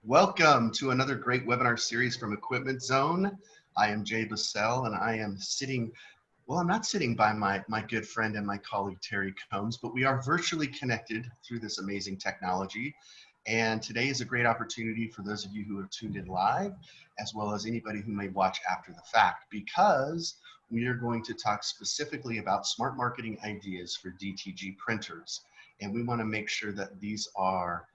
Welcome to another great webinar series from Equipment Zone. I am Jay Bassell, and I am sitting, well, I'm not sitting by my good friend and my colleague Terry Combs, but we are virtually connected through this amazing technology. And today is a great opportunity for those of you who have tuned in live, as well as anybody who may watch after the fact, because we are going to talk specifically about smart marketing ideas for DTG printers. And we want to make sure that these are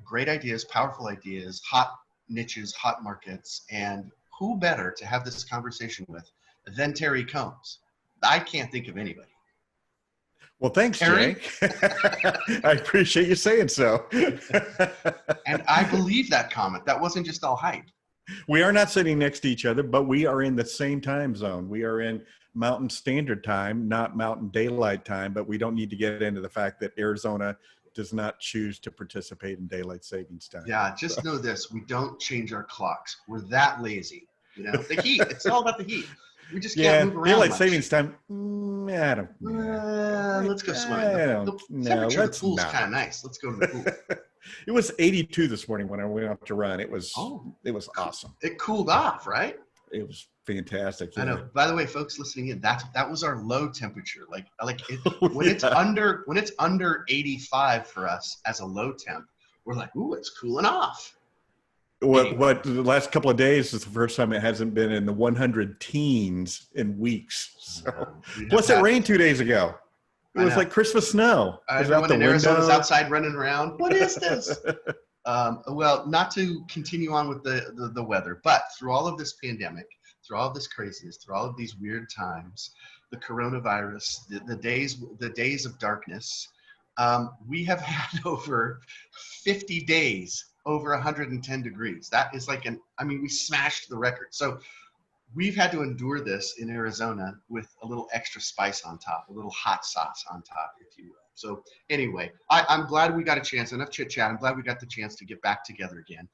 great ideas, powerful ideas, hot niches, hot markets, and who better to have this conversation with than Terry Combs? I can't think of anybody. Well, thanks, Terry? Jay. I appreciate you saying so. And I believe that comment. That wasn't just all hype. We are not sitting next to each other, but we are in the same time zone. We are in Mountain Standard Time, not Mountain Daylight Time, but we don't need to get into the fact that Arizona does not choose to participate in daylight savings time. Yeah, just know this, we don't change our clocks. We're that lazy. You know, the heat, it's all about the heat. We just can't move around daylight much. Savings time, I don't let's go swimming. The temperature of the pool's kind of nice. Let's go to the pool. It was 82 this morning when I went up to run. It was awesome. It cooled off, right? It was fantastic. Yeah. I know. By the way, folks listening in, that was our low temperature. When it's under 85 for us as a low temp, we're like, ooh, it's cooling off. What the last couple of days is the first time it hasn't been in the 100 teens in weeks. So. Plus, it rained 2 days ago. It was like Christmas snow. Everyone in Arizona's outside running around. What is this? Well, not to continue on with the weather, but through all of this pandemic, through all of this craziness, through all of these weird times, the coronavirus, the days of darkness, we have had over 50 days over 110 degrees. That is like we smashed the record. So we've had to endure this in Arizona with a little extra spice on top, a little hot sauce on top, if you will. So anyway, I'm glad we got a chance, enough chit chat. I'm glad we got the chance to get back together again.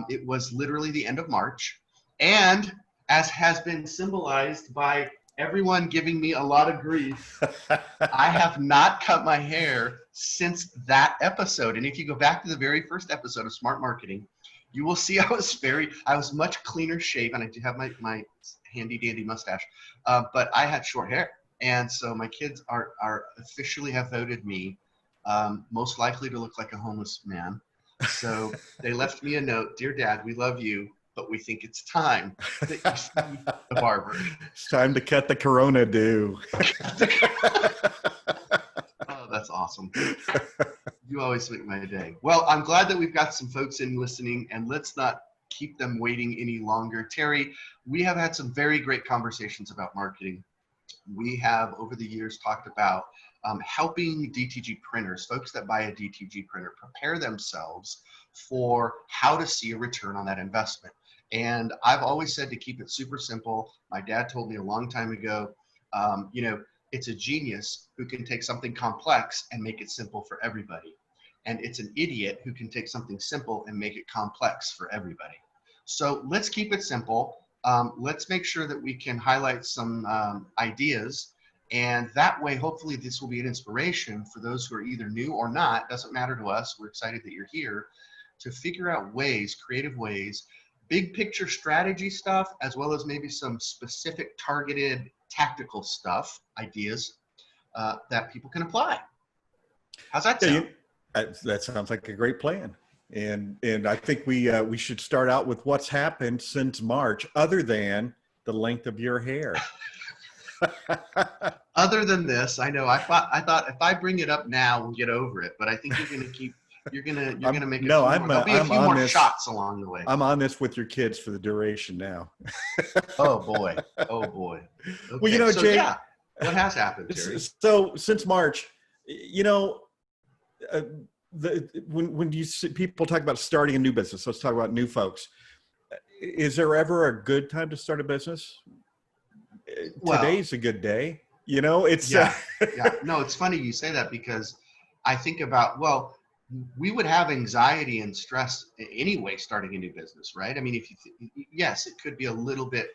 It was literally the end of March, and as has been symbolized by everyone giving me a lot of grief, I have not cut my hair since that episode. And if you go back to the very first episode of Smart Marketing, you will see I was much cleaner shaven. I do have my handy dandy mustache, but I had short hair. And so my kids are officially have voted me most likely to look like a homeless man. So they left me a note, "Dear Dad, we love you, but we think it's time that you see the barber." It's time to cut the corona due. Oh, that's awesome. You always make my day. Well, I'm glad that we've got some folks in listening, and let's not keep them waiting any longer. Terry, we have had some very great conversations about marketing. We have, over the years, talked about helping DTG printers, folks that buy a DTG printer, prepare themselves for how to see a return on that investment. And I've always said to keep it super simple. My dad told me a long time ago, it's a genius who can take something complex and make it simple for everybody. And it's an idiot who can take something simple and make it complex for everybody. So let's keep it simple. Let's make sure that we can highlight some ideas, and that way, hopefully this will be an inspiration for those who are either new or not. Doesn't matter to us. We're excited that you're here to figure out ways, creative ways, big picture strategy stuff, as well as maybe some specific targeted tactical stuff, ideas that people can apply. How's that sound? That sounds like a great plan. And I think we should start out with what's happened since March, other than the length of your hair. Other than this, I know I thought if I bring it up now, we'll get over it. But I think you're gonna make there'll be a few more shots along the way. I'm on this with your kids for the duration now. Oh boy. Okay. Well, so, Jay, yeah, what has happened, Terry? So since March, when you see people talk about starting a new business, let's talk about new folks. Is there ever a good time to start a business? Today's a good day. It's yeah. No, it's funny you say that, because I think about, we would have anxiety and stress anyway starting a new business, right? I mean, yes, it could be a little bit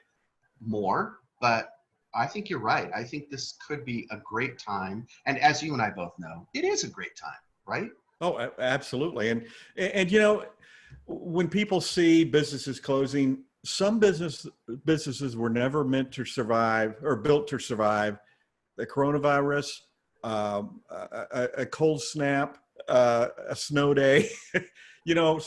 more, but I think you're right. I think this could be a great time. And as you and I both know, it is a great time, right? Oh, absolutely. And when people see businesses closing, some businesses were never meant to survive or built to survive the coronavirus, a cold snap, a snow day. You know,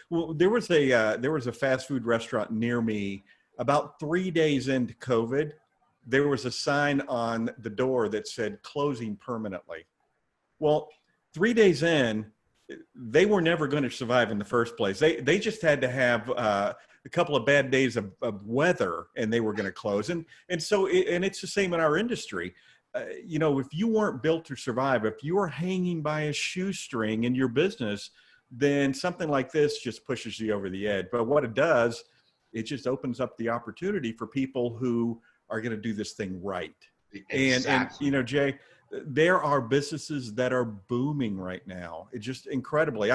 well, there was a fast food restaurant near me. About 3 days into COVID, there was a sign on the door that said closing permanently. Well, 3 days in, they were never going to survive in the first place. They just had to have a couple of bad days of weather, and they were going to close. And it's the same in our industry. You know, if you weren't built to survive, if you were hanging by a shoestring in your business, then something like this just pushes you over the edge. But what it does, it just opens up the opportunity for people who are going to do this thing right. Exactly. And you know, Jay, there are businesses that are booming right now. It's just incredibly.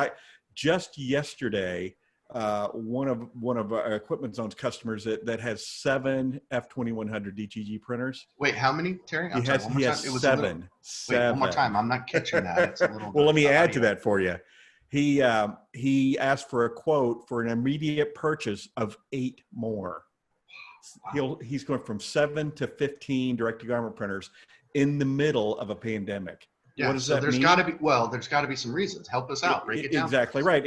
Just yesterday, one of our Equipment Zone's customers that has 7 F2100 DTG printers. Wait, how many, Terry? He has 7. Wait, one more time. I'm not catching that. It's a little. Well, let me add to that for you. He asked for a quote for an immediate purchase of 8 more. Wow. He's going from 7 to 15 direct-to-garment printers in the middle of a pandemic. Yeah, what does so that there's mean? There's got to be some reasons. Help us out. Break it down. Exactly right.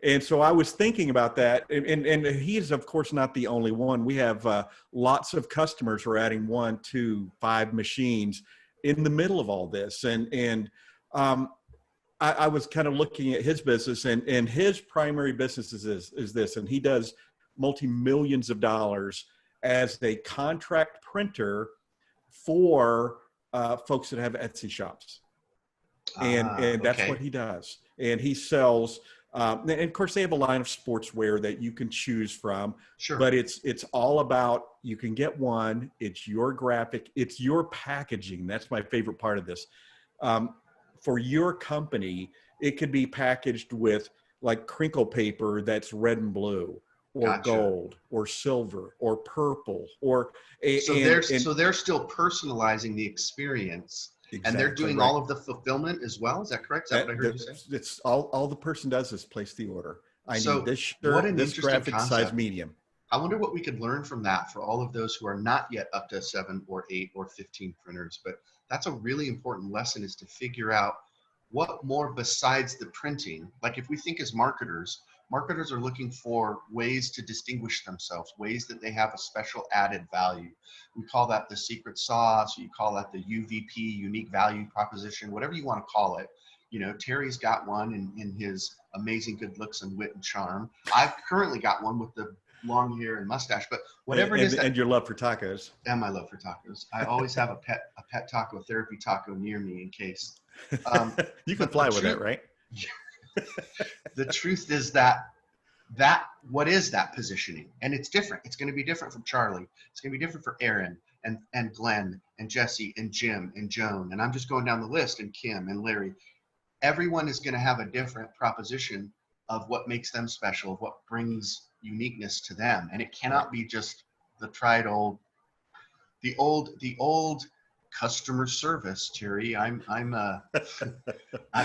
And so I was thinking about that. And he's, of course, not the only one. We have lots of customers who are adding 1, 2, 5 machines in the middle of all this. And I was kind of looking at his business, and his primary business is this, and he does multi-millions of dollars as a contract printer for folks that have Etsy shops. And that's what he does. And he sells, and of course they have a line of sportswear that you can choose from. Sure. But it's all about, you can get one, it's your graphic, it's your packaging. That's my favorite part of this. For your company, it could be packaged with like crinkle paper that's red and blue, or Gotcha. Gold, or silver, or purple, or so they're still personalizing the experience. Exactly, and they're doing all of the fulfillment as well. Is that correct? Is that what I heard you say? It's all the person does is place the order. I need this shirt, what an this graphic concept. size medium. I wonder what we could learn from that for all of those who are not yet up to 7 or 8 or 15 printers. But that's a really important lesson, is to figure out what more besides the printing. Like if we think as marketers are looking for ways to distinguish themselves, ways that they have a special added value. We call that the secret sauce. You call that the UVP, unique value proposition, whatever you want to call it. You know, Terry's got one in his amazing good looks and wit and charm. I've currently got one with the long hair and mustache, but whatever it is. And your love for tacos. And my love for tacos. I always have a pet taco therapy taco near me in case. You can fly with it, right? The truth is that what is that positioning? And it's different. It's going to be different from Charlie. It's going to be different for Aaron and Glenn and Jesse and Jim and Joan. And I'm just going down the list, and Kim and Larry. Everyone is going to have a different proposition of what makes them special, of what brings uniqueness to them. And it cannot be just the tried old, the old customer service, Terry.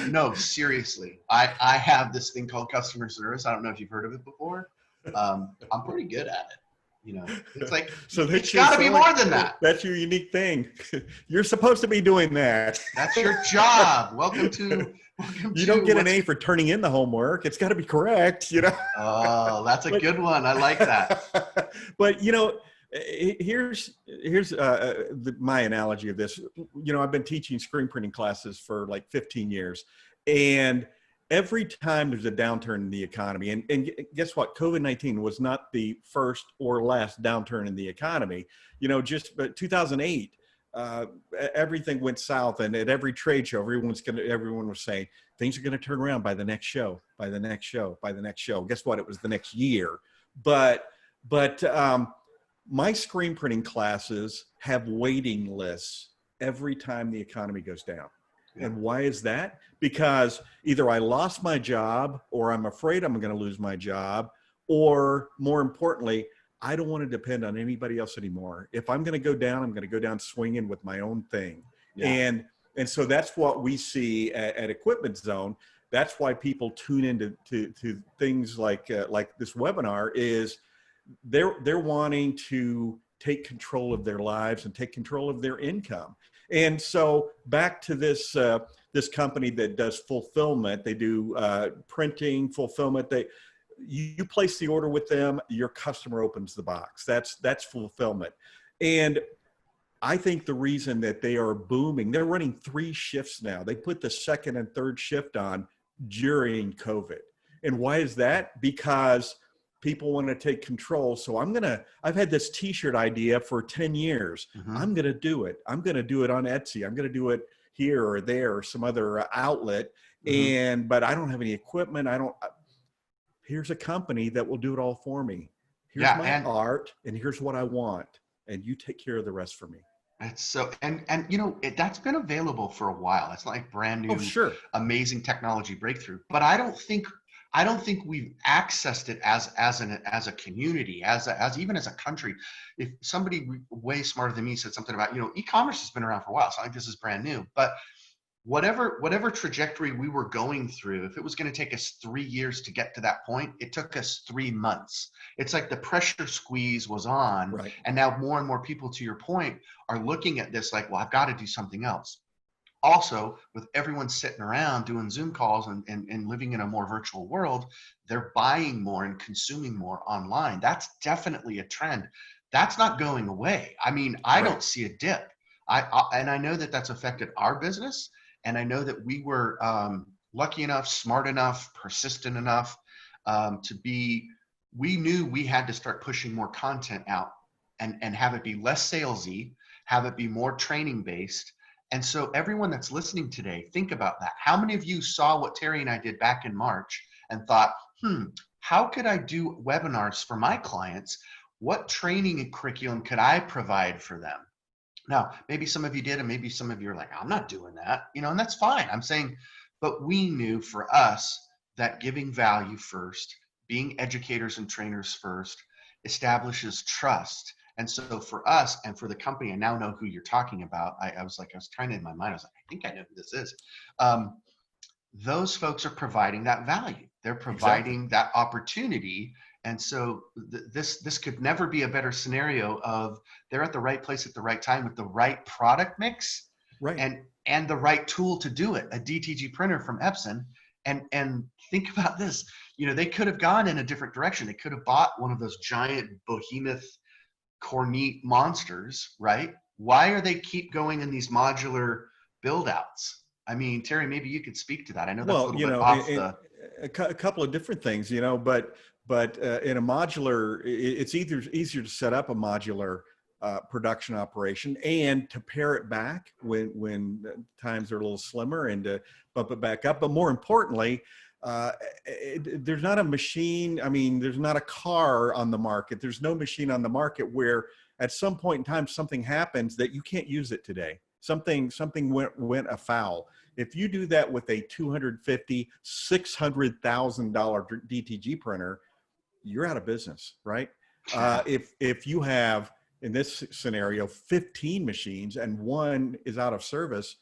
No, seriously. I have this thing called customer service. I don't know if you've heard of it before. I'm pretty good at it. You know, it's like, so it's got to be more than that. That's your unique thing. You're supposed to be doing that. That's your job. Welcome to. You don't get an A for turning in the homework. It's got to be correct, you know. Oh, that's a good one. I like that. But you know, here's my analogy of this. You know, I've been teaching screen printing classes for like 15 years, and every time there's a downturn in the economy, and guess what? COVID-19 was not the first or last downturn in the economy. You know, just 2008. Everything went south, and at every trade show, everyone was saying things are going to turn around by the next show, by the next show, by the next show. Guess what? It was the next year. But my screen printing classes have waiting lists every time the economy goes down. Yeah. And why is that? Because either I lost my job, or I'm afraid I'm going to lose my job, or more importantly, I don't want to depend on anybody else anymore. If I'm going to go down, I'm going to go down swinging with my own thing. Yeah. And so that's what we see at Equipment Zone. that's why people tune into to things like this webinar. Is they're wanting to take control of their lives and take control of their income. And so back to this this company that does fulfillment. They do printing, fulfillment. You place the order with them, your customer opens the box. That's fulfillment. And I think the reason that they are booming, they're running 3 shifts now. They put the second and third shift on during COVID. And why is that? Because people want to take control. So I've had this t-shirt idea for 10 years. I'm going to do it. I'm going to do it on Etsy. I'm going to do it here or there or some other outlet. But I don't have any equipment. Here's a company that will do it all for me. Here's my art and here's what I want. And you take care of the rest for me. That's so, and you know, that's been available for a while. It's not like brand new, amazing technology breakthrough, but I don't think we've accessed it as a community, as even as a country. If somebody way smarter than me said something about, you know, e-commerce has been around for a while, so I think this is brand new, but whatever trajectory we were going through, if it was going to take us 3 years to get to that point, it took us 3 months. It's like the pressure squeeze was on, right. And now more and more people, to your point, are looking at this like, well, I've got to do something else. Also, with everyone sitting around doing Zoom calls and living in a more virtual world, they're buying more and consuming more online. That's definitely a trend. That's not going away. I mean, I don't see a dip. And I know that that's affected our business. And I know that we were lucky enough, smart enough, persistent enough we knew we had to start pushing more content out and have it be less salesy, have it be more training based. And so everyone that's listening today, think about that. How many of you saw what Terry and I did back in March and thought, how could I do webinars for my clients? What training and curriculum could I provide for them? Now, maybe some of you did, and maybe some of you are like, I'm not doing that, you know, and that's fine. I'm saying, but we knew for us that giving value first, being educators and trainers first, establishes trust. And so for us and for the company, I now know who you're talking about. I was trying to, in my mind, I was like, I think I know who this is. Those folks are providing that value. They're providing that opportunity. And so this could never be a better scenario of they're at the right place at the right time with the right product mix, right? And the right tool to do it, a DTG printer from Epson. And think about this, you know, they could have gone in a different direction. They could have bought one of those giant behemoth Cornette monsters, right? Why are they keep going in these modular build outs? I mean, Terry, maybe you could speak to that. I know that's a little bit off a couple of different things, you know, but in a modular, it's easier to set up a modular production operation and to pare it back when times are a little slimmer and to bump it back up. But more importantly, there's not a machine. I mean, there's not a car on the market. There's no machine on the market where at some point in time, something happens that you can't use it today. Something went afoul. If you do that with a $250,000, $600,000 DTG printer, you're out of business, right? If you have, in this scenario, 15 machines and one is out of service,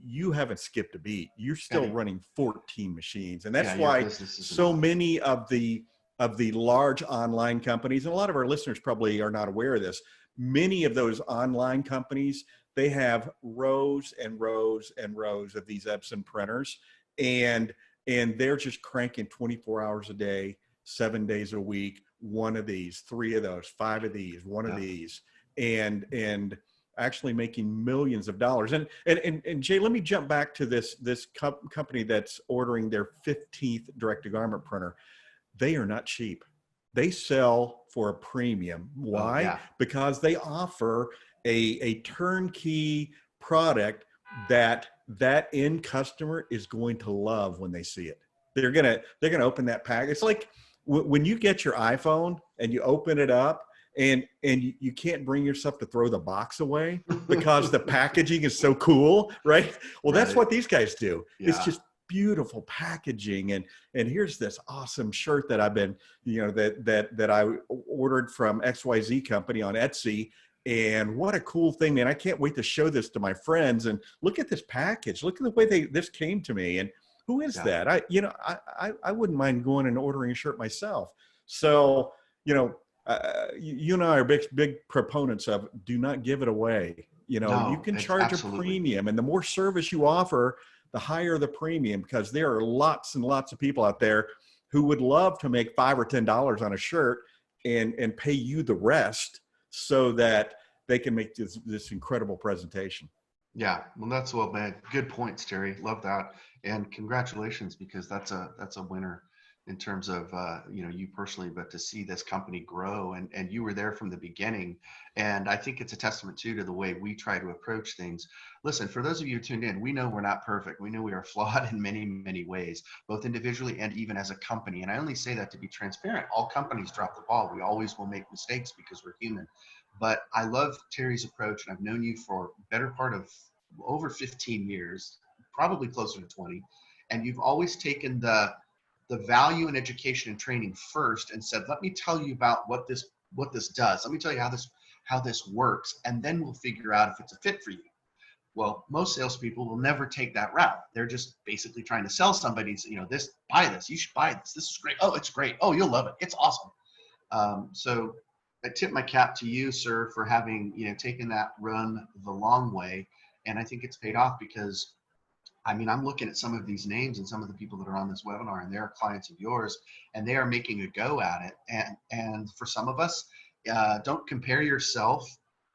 you haven't skipped a beat. You're still running 14 machines. And that's why so many of the large online companies, and a lot of our listeners probably are not aware of this, many of those online companies, they have rows and rows and rows of these Epson printers, and they're just cranking 24 hours a day, 7 days a week, one of these, 3 of those, 5 of these, one of these, and actually making millions of dollars. And Jay, let me jump back to this company that's ordering their 15th direct-to-garment printer. They are not cheap. They sell for a premium. Why? Because they offer a turnkey product that end customer is going to love when they see it. They're gonna open that pack. It's like when you get your iPhone and you open it up and you can't bring yourself to throw the box away because the packaging is so cool, right? Well, that's what these guys do. Yeah. It's just beautiful packaging, and here's this awesome shirt that I've been, you know, that I ordered from XYZ company on Etsy. And what a cool thing, man. I can't wait to show this to my friends. And look at this package. Look at the way this came to me. And Who is Yeah. that? I wouldn't mind going and ordering a shirt myself. So, you and I are big proponents of do not give it away. You No, can it's charge a absolutely. premium, and the more service you offer, the higher the premium, because there are lots and lots of people out there who would love to make $5 or $10 on a shirt and pay you the rest so that they can make this incredible presentation. Yeah, well, that's well, man. Good points, Terry. Love that, and congratulations, because that's a winner in terms of you personally, but to see this company grow, and you were there from the beginning, and I think it's a testament too to the way we try to approach things. Listen, for those of you who tuned in, we know we're not perfect. We know we are flawed in many ways, both individually and even as a company. And I only say that to be transparent. All companies drop the ball. We always will make mistakes because we're human. But I love Terry's approach, and I've known you for better part of over 15 years, probably closer to 20. And you've always taken the value in education and training first and said, let me tell you about what this does. Let me tell you how this works, and then we'll figure out if it's a fit for you. Well, most salespeople will never take that route. They're just basically trying to sell somebody, buy this, you should buy this. This is great. Oh, it's great. Oh, you'll love it. It's awesome. So I tip my cap to you, sir, for having taken that run the long way. And I think it's paid off, because I'm looking at some of these names and some of the people that are on this webinar, and they're clients of yours, and they are making a go at it. And for some of us, don't compare yourself.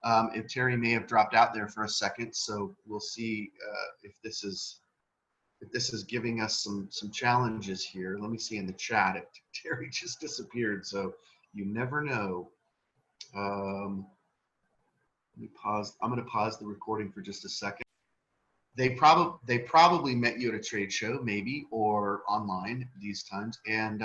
If Terry may have dropped out there for a second, so we'll see if this is giving us some challenges here. Let me see in the chat. Terry just disappeared, so you never know. Let me pause. I'm going to pause the recording for just a second. They probably met you at a trade show, maybe, or online these times. And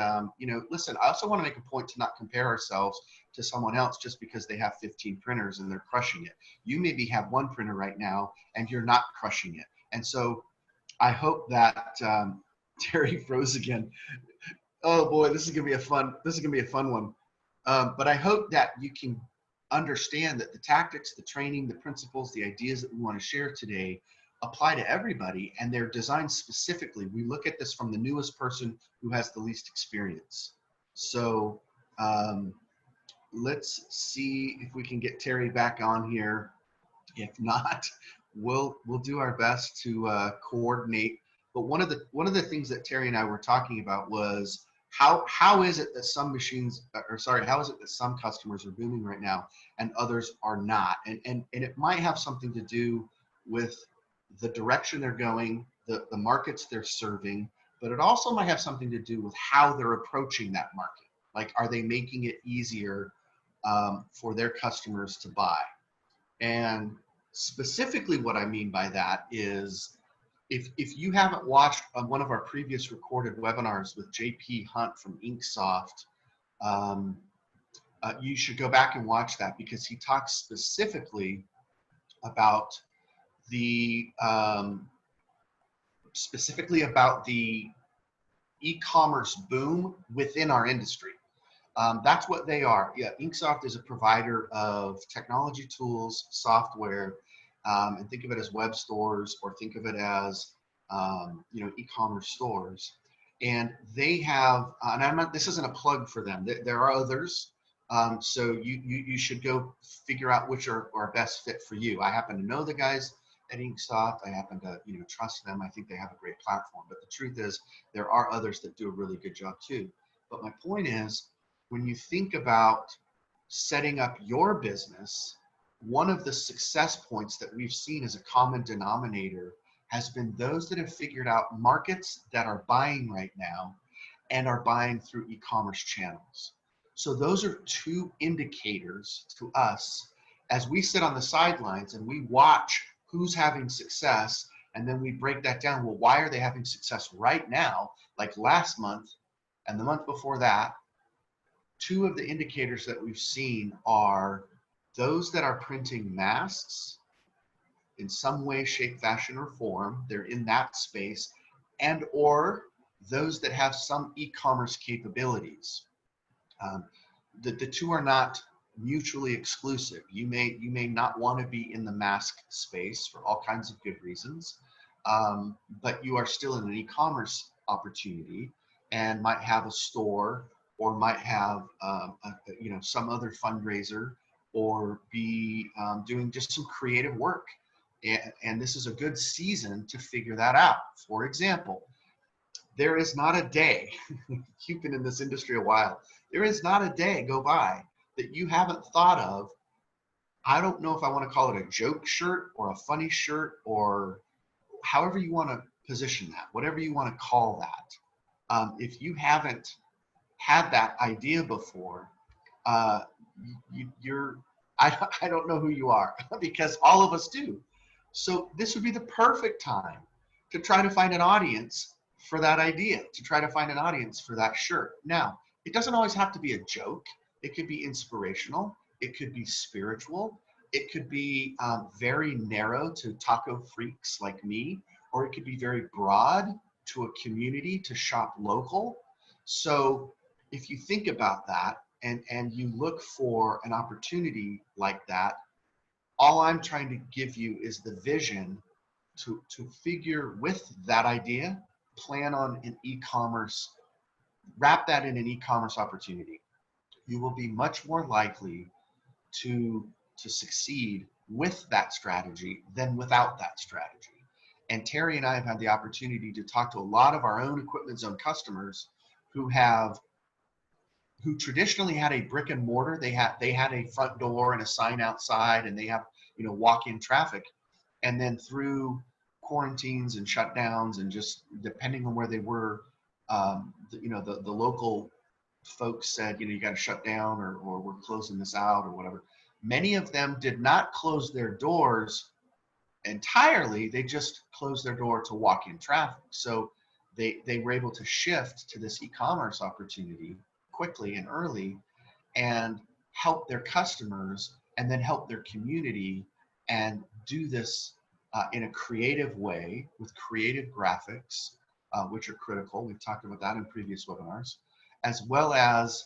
listen, I also want to make a point to not compare ourselves to someone else just because they have 15 printers and they're crushing it. You maybe have one printer right now and you're not crushing it. And so I hope that Terry froze again. Oh boy, this is gonna be a fun one. But I hope that you can understand that the tactics, the training, the principles, the ideas that we want to share today apply to everybody, and they're designed specifically. We look at this from the newest person who has the least experience. So let's see if we can get Terry back on here. If not, we'll do our best to coordinate. But one of the things that Terry and I were talking about was how is it that some how is it that some customers are booming right now and others are not? And it might have something to do with the direction they're going, the markets they're serving, but it also might have something to do with how they're approaching that market. Like, are they making it easier for their customers to buy? And specifically what I mean by that is, if you haven't watched one of our previous recorded webinars with JP Hunt from Inksoft, you should go back and watch that, because he talks specifically about the e-commerce boom within our industry. That's what they are. Yeah, Inksoft is a provider of technology tools, software, and think of it as web stores, or think of it as e-commerce stores. And they have, and this isn't a plug for them. There are others. So you should go figure out which are best fit for you. I happen to know the guys at Inksoft. I happen to trust them. I think they have a great platform. But the truth is, there are others that do a really good job too. But my point is, when you think about setting up your business, one of the success points that we've seen as a common denominator has been those that have figured out markets that are buying right now and are buying through e-commerce channels. So those are two indicators to us as we sit on the sidelines and we watch who's having success, and then we break that down. Well, why are they having success right now? Like last month and the month before that, two of the indicators that we've seen are those that are printing masks in some way, shape, fashion, or form. They're in that space, and or those that have some e-commerce capabilities. The two are not mutually exclusive. You may not want to be in the mask space for all kinds of good reasons, but you are still in an e-commerce opportunity and might have a store or might have some other fundraiser or be doing just some creative work. And this is a good season to figure that out. For example, there is not a day, you've been in this industry a while, there is not a day go by that you haven't thought of, I don't know if I want to call it a joke shirt or a funny shirt or however you want to position that, whatever you want to call that. If you haven't had that idea before, I don't know who you are because all of us do. So this would be the perfect time to try to find an audience for that idea, to try to find an audience for that shirt. Now, it doesn't always have to be a joke. It could be inspirational. It could be spiritual. It could be very narrow to taco freaks like me, or it could be very broad to a community, to shop local. So if you think about that and you look for an opportunity like that, all I'm trying to give you is the vision to figure with that idea, plan on an e-commerce, wrap that in an e-commerce opportunity. You will be much more likely to succeed with that strategy than without that strategy. And Terry and I have had the opportunity to talk to a lot of our own Equipment Zone customers who traditionally had a brick and mortar. They had a front door and a sign outside, and they have walk-in traffic. And then through quarantines and shutdowns and just depending on where they were, the local folks said, you got to shut down or we're closing this out or whatever. Many of them did not close their doors entirely. They just closed their door to walk-in traffic. So they were able to shift to this e-commerce opportunity quickly and early and help their customers and then help their community and do this in a creative way with creative graphics, which are critical. We've talked about that in previous webinars, as well as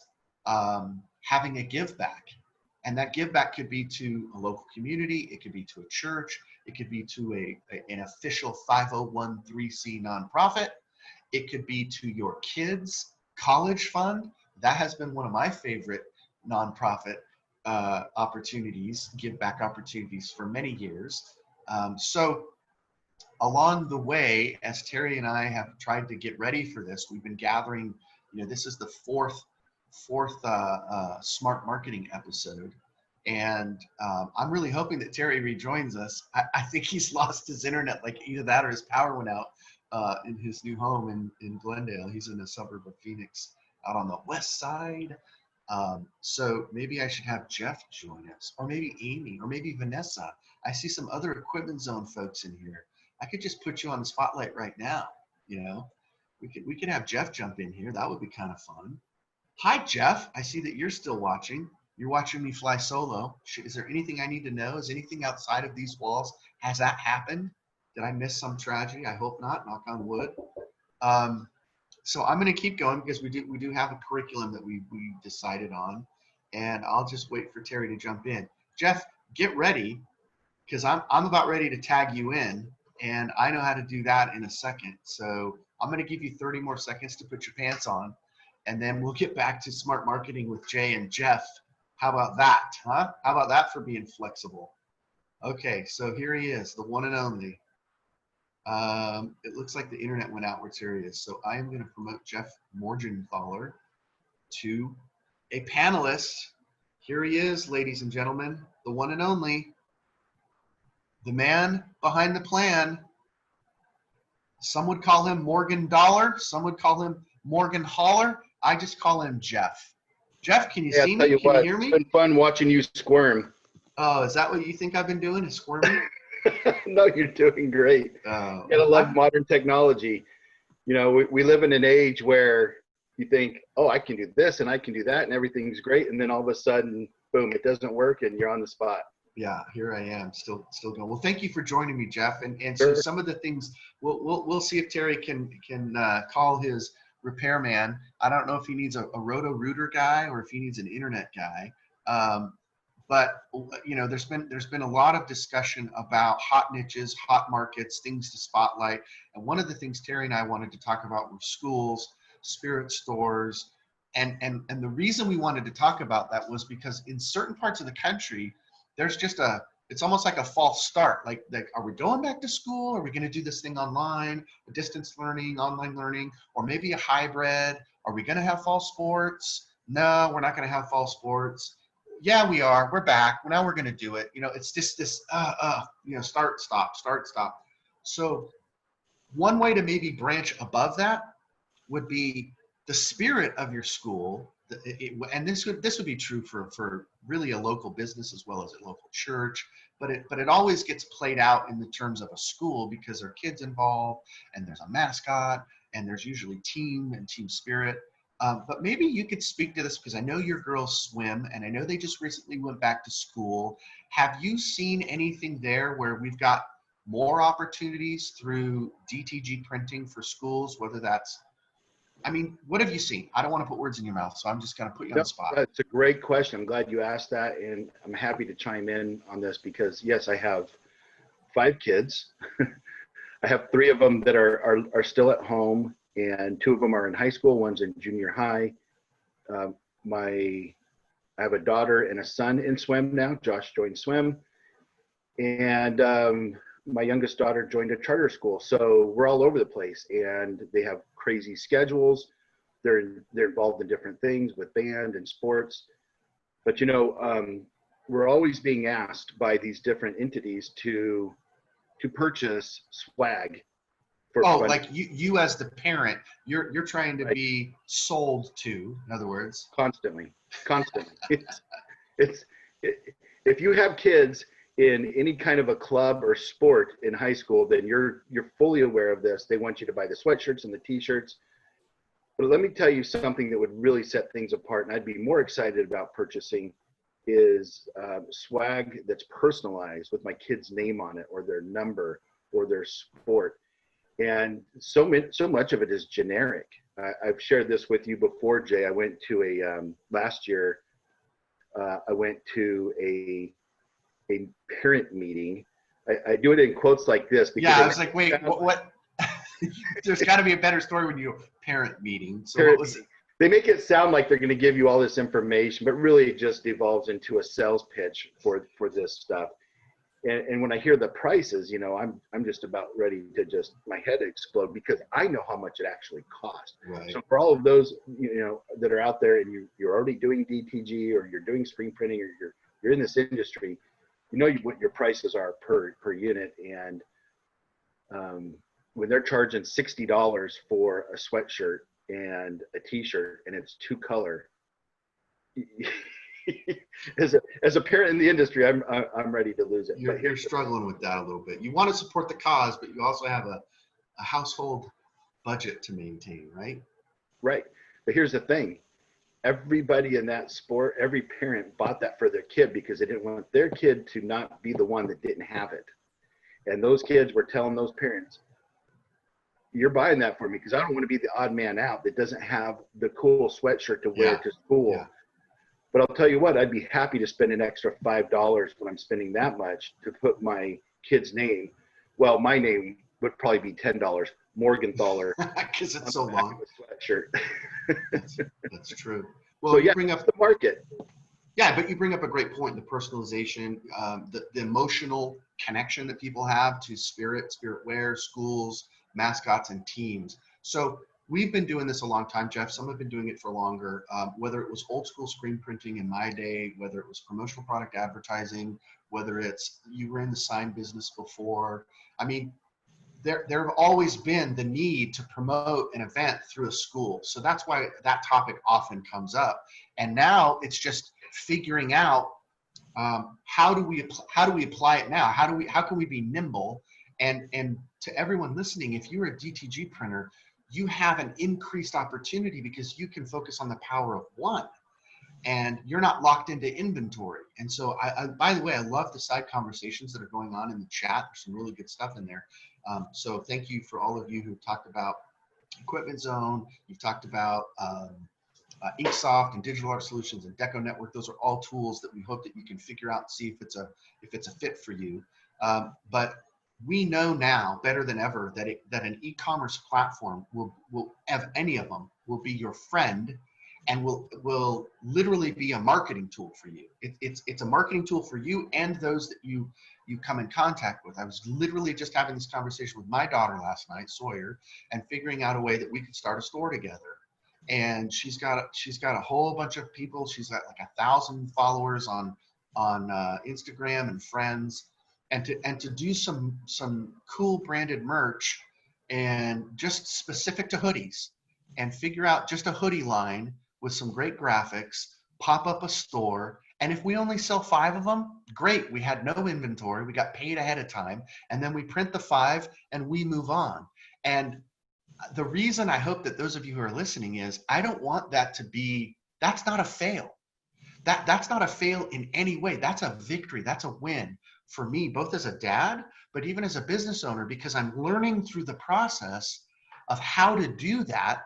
having a give back. And that give back could be to a local community, it could be to a church, it could be to an official 501(c)(3) nonprofit, it could be to your kids' college fund. That has been one of my favorite nonprofit opportunities, give back opportunities for many years. So along the way, as Terry and I have tried to get ready for this, we've been gathering, this is the fourth smart marketing episode. And I'm really hoping that Terry rejoins us. I think he's lost his internet, like either that or his power went out in his new home in Glendale. He's in a suburb of Phoenix out on the west side. So maybe I should have Jeff join us, or maybe Amy, or maybe Vanessa. I see some other Equipment Zone folks in here. I could just put you on the spotlight right now. We could have Jeff jump in here. That would be kind of fun. Hi, Jeff. I see that you're still watching. You're watching me fly solo. Is there anything I need to know? Is anything outside of these walls? Has that happened? Did I miss some tragedy? I hope not. Knock on wood. So I'm going to keep going because we do have a curriculum that we decided on, and I'll just wait for Terry to jump in. Jeff, get ready because I'm about ready to tag you in, and I know how to do that in a second. So I'm going to give you 30 more seconds to put your pants on, and then we'll get back to smart marketing with Jay and Jeff. How about that, huh? How about that for being flexible? Okay, so here he is, the one and only. It looks like the internet went out where Terry is. So I am going to promote Jeff Morgenthaler to a panelist. Here he is, ladies and gentlemen, the one and only, the man behind the plan. Some would call him Morgan Dollar. Some would call him Morgan Holler. I just call him Jeff. Jeff, can you see me? Can you hear me? It's been fun watching you squirm. Oh, is that what you think I've been doing, is squirming? No, you're doing great. You gotta love modern technology. We live in an age where you think, oh, I can do this and I can do that and everything's great, and then all of a sudden, boom, it doesn't work and you're on the spot. Yeah, here I am, still going. Well, thank you for joining me, Jeff. And Sure. So some of the things we'll see if Terry can call his repairman. I don't know if he needs a Roto-Rooter guy or if he needs an internet guy. But you know, there's been a lot of discussion about hot niches, hot markets, things to spotlight. And one of the things Terry and I wanted to talk about were schools, spirit stores, and the reason we wanted to talk about that was because in certain parts of the country, there's just it's almost like a false start. Like, are we going back to school? Are we going to do this thing online, distance learning, online learning, or maybe a hybrid? Are we going to have fall sports? No, we're not going to have fall sports. Yeah, we are. We're back. Now we're going to do it. You know, it's just this, you know, start, stop, start, stop. So one way to maybe branch above that would be the spirit of your school. And this would be true for really a local business as well as a local church, but it always gets played out in the terms of a school because there are kids involved and there's a mascot and there's usually team and team spirit. But maybe you could speak to this because I know your girls swim and I know they just recently went back to school. Have you seen anything there where we've got more opportunities through DTG printing for schools, whether that's, I mean, what have you seen? I don't want to put words in your mouth, so I'm just going to put you on the spot. That's a great question. I'm glad you asked that, and I'm happy to chime in on this because, yes, I have 5 kids. I have 3 of them that are still at home, and 2 of them are in high school. One's in junior high. I have a daughter and a son in swim now. Josh joined swim, and my youngest daughter joined a charter school. So we're all over the place, and they have crazy schedules. They're involved in different things with band and sports. But, you know, we're always being asked by these different entities to purchase swag. Like you as the parent, you're trying to be sold to, in other words. Constantly. It's if you have kids in any kind of a club or sport in high school, then you're fully aware of this. They want you to buy the sweatshirts and the t-shirts. But let me tell you something that would really set things apart, and I'd be more excited about purchasing, is swag that's personalized with my kid's name on it, or their number, or their sport. And so much of it is generic. I've shared this with you before, Jay. I went to last year, I went to a parent meeting. I do it in quotes like this. Because yeah, I was like, wait, what? There's got to be a better story when you parent meeting. So parent, what was it? They make it sound like they're going to give you all this information, but really it just evolves into a sales pitch for this stuff. And when I hear the prices, you know, I'm just about ready to just my head explode because I know how much it actually costs. Right. So for all of those, you know, that are out there and you're already doing DTG or you're doing screen printing or you're in this industry, you know what your prices are per unit. And when they're charging $60 for a sweatshirt and a t-shirt and it's 2 color, as a parent in the industry, I'm ready to lose it. You're struggling with that a little bit. You want to support the cause, but you also have a household budget to maintain, right? Right. But here's the thing. Everybody in that sport, every parent bought that for their kid because they didn't want their kid to not be the one that didn't have it. And those kids were telling those parents, you're buying that for me because I don't want to be the odd man out that doesn't have the cool sweatshirt to wear to school. Yeah. But I'll tell you what, I'd be happy to spend an extra $5 when I'm spending that much to put my kid's name. Well, my name would probably be $10, Morgenthaler. Because it's so long. Sweatshirt. That's true. Well, so, you bring up the market. Yeah, but you bring up a great point, the personalization, the emotional connection that people have to spirit wear, schools, mascots, and teams. So we've been doing this a long time, Jeff. Some have been doing it for longer, whether it was old school screen printing in my day, whether it was promotional product advertising, whether it's you were in the sign business before. I mean, there have always been the need to promote an event through a school. So that's why that topic often comes up. And now it's just figuring out how do we apply it now? How can we be nimble? And to everyone listening, if you're a DTG printer, you have an increased opportunity because you can focus on the power of one and you're not locked into inventory. And so I by the way, I love the side conversations that are going on in the chat. There's some really good stuff in there. So thank you for all of you who've talked about Equipment Zone. You've talked about Inksoft and Digital Art Solutions and Deco Network. Those are all tools that we hope that you can figure out and see if it's a fit for you. But we know now better than ever that an e-commerce platform will have any of them will be your friend and will literally be a marketing tool for you. It's a marketing tool for you and those that you come in contact with. I was literally just having this conversation with my daughter last night, Sawyer, and figuring out a way that we could start a store together. And she's got a whole bunch of people. She's got like 1,000 followers on Instagram and friends, and to do some cool branded merch and just specific to hoodies, and figure out just a hoodie line with some great graphics, pop up a store. And if we only sell 5 of them, great. We had no inventory. We got paid ahead of time. And then we print the 5 and we move on. And the reason I hope that those of you who are listening is I don't want that to be, that's not a fail. That's not a fail in any way. That's a victory. That's a win for me, both as a dad, but even as a business owner, because I'm learning through the process of how to do that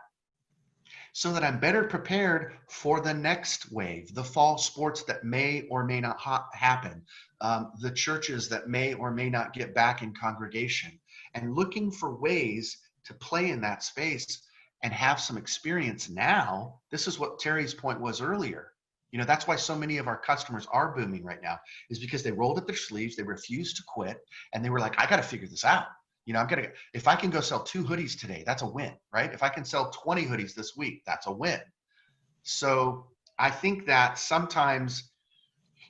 so that I'm better prepared for the next wave, the fall sports that may or may not happen, the churches that may or may not get back in congregation, and looking for ways to play in that space and have some experience now. This is what Terry's point was earlier. You know, that's why so many of our customers are booming right now, is because they rolled up their sleeves, they refused to quit, and they were like, I got to figure this out. You know, if I can go sell 2 hoodies today, that's a win, right? If I can sell 20 hoodies this week, that's a win. So I think that sometimes,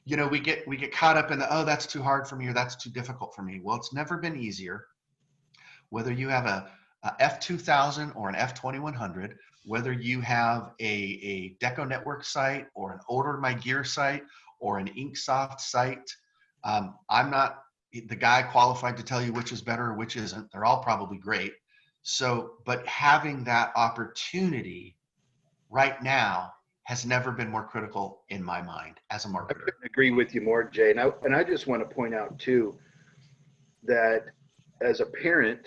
you know, we get caught up in the, oh, that's too hard for me, or that's too difficult for me. Well, it's never been easier. Whether you have a F2000 or an F2100, whether you have a Deco Network site or an Order My Gear site or an Inksoft site, I'm not the guy qualified to tell you which is better or which isn't. They're all probably great. So, but having that opportunity right now has never been more critical in my mind as a marketer. I couldn't agree with you more, Jay. And I just want to point out too, that as a parent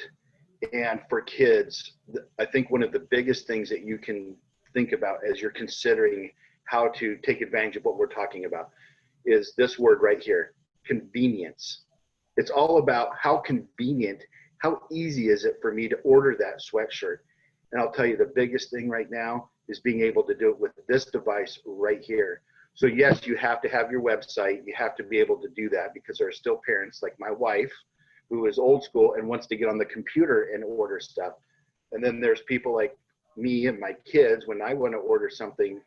and for kids, I think one of the biggest things that you can think about as you're considering how to take advantage of what we're talking about is this word right here, convenience. It's all about how convenient, how easy is it for me to order that sweatshirt? And I'll tell you, the biggest thing right now is being able to do it with this device right here. So yes, you have to have your website. You have to be able to do that, because there are still parents like my wife who is old school and wants to get on the computer and order stuff. And then there's people like me and my kids, when I want to order something,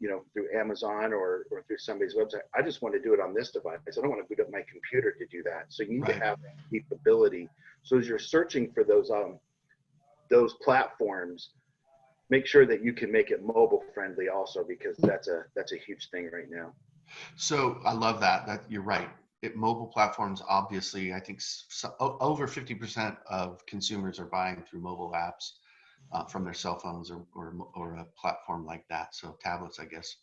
you know, through Amazon or through somebody's website, I just want to do it on this device. I don't want to boot up my computer to do that. So you need to have that capability. So as you're searching for those platforms, make sure that you can make it mobile friendly also, because that's a huge thing right now. So I love that you're right. Mobile platforms, obviously, I think over 50% of consumers are buying through mobile apps from their cell phones or a platform like that. So tablets, I guess,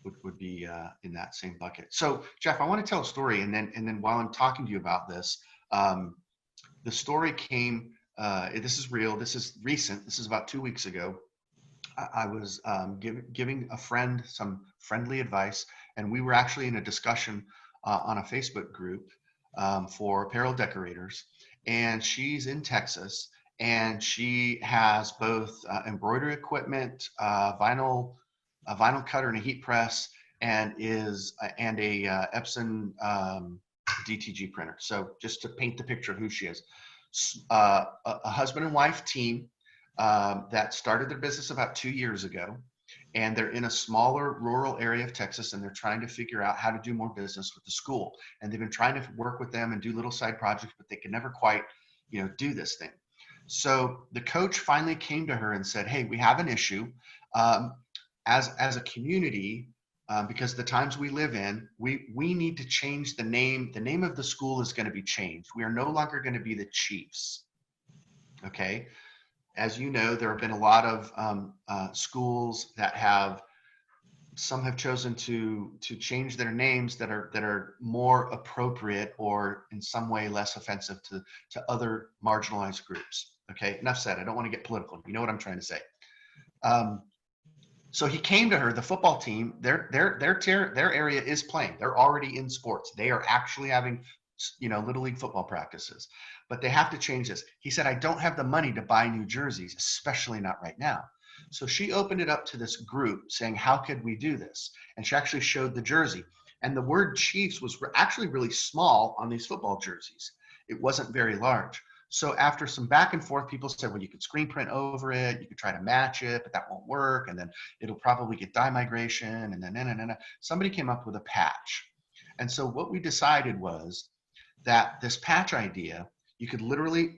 would be in that same bucket. So Jeff, I want to tell a story, and then while I'm talking to you about this, the story came. This is real. This is recent. This is about 2 weeks ago. I was giving a friend some friendly advice, and we were actually in a discussion on a Facebook group for apparel decorators, and she's in Texas, and she has both embroidery equipment, vinyl cutter and a heat press, and a Epson DTG printer. So just to paint the picture of who she is, a husband and wife team that started their business about 2 years ago. And they're in a smaller rural area of Texas, and they're trying to figure out how to do more business with the school. And they've been trying to work with them and do little side projects, but they can never quite, you know, do this thing. So the coach finally came to her and said, hey, we have an issue as a community, because the times we live in, we need to change the name. The name of the school is going to be changed. We are no longer going to be the Chiefs. Okay. As you know, there have been a lot of schools that some have chosen to change their names that are more appropriate or in some way less offensive to other marginalized groups. Okay, enough said. I don't want to get political. You know what I'm trying to say. So he came to her, the football team, their area is playing. They're already in sports. They are actually having, Little League football practices, but they have to change this. He said, I don't have the money to buy new jerseys, especially not right now. So she opened it up to this group saying, how could we do this? And she actually showed the jersey. And the word Chiefs was actually really small on these football jerseys. It wasn't very large. So after some back and forth, people said, well, you could screen print over it. You could try to match it, but that won't work. And then it'll probably get dye migration. And then somebody came up with a patch. And so what we decided was that this patch idea, you could literally,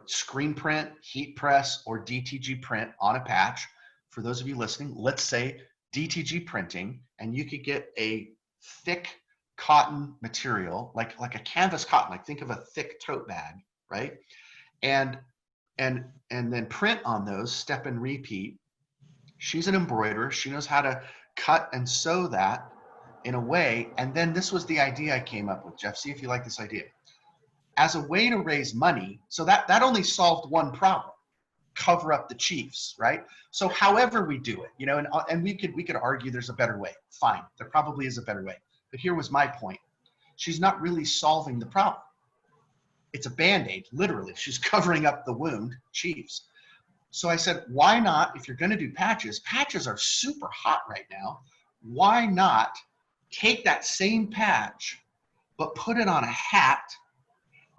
screen print, heat press, or DTG print on a patch. For those of you listening, let's say DTG printing, and you could get a thick cotton material, like a canvas cotton, like think of a thick tote bag, right? And then print on those, step and repeat. She's an embroiderer. She knows how to cut and sew that in a way. And then this was the idea I came up with, Jeff. See if you like this idea. As a way to raise money, so that only solved one problem: cover up the Chiefs, right? So however we do it, and we could argue there's a better way. Fine, there probably is a better way. But here was my point. She's not really solving the problem. It's a Band-Aid, literally. She's covering up the wound, Chiefs. So I said, why not, if you're going to do patches are super hot right now, why not take that same patch, but put it on a hat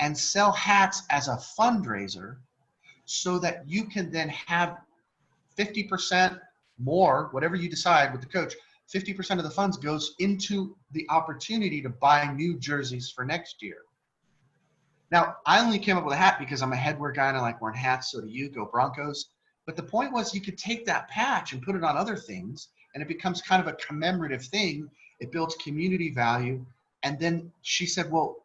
and sell hats as a fundraiser so that you can then have 50% more, whatever you decide with the coach, 50% of the funds goes into the opportunity to buy new jerseys for next year. Now, I only came up with a hat because I'm a headwear guy and I like wearing hats, so do you, go Broncos. But the point was you could take that patch and put it on other things, and it becomes kind of a commemorative thing. It builds community value. And then she said, well,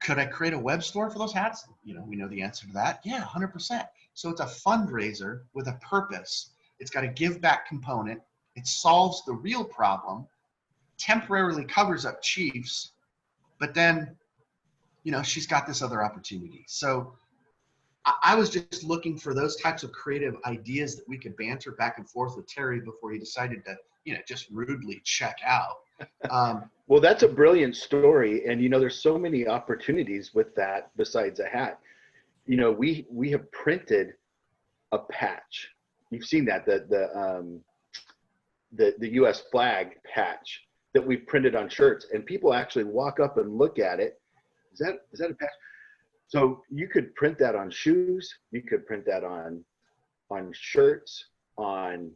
could I create a web store for those hats? We know the answer to that. Yeah, 100%. So it's a fundraiser with a purpose. It's got a give back component. It solves the real problem, temporarily covers up Chiefs, but then, she's got this other opportunity. So I was just looking for those types of creative ideas that we could banter back and forth with Terry before he decided to, just rudely check out. Well, that's a brilliant story. And, there's so many opportunities with that besides a hat. We have printed a patch. You've seen that, the U.S. flag patch that we've printed on shirts, and people actually walk up and look at it. Is that a patch? So you could print that on shoes. You could print that on shirts, on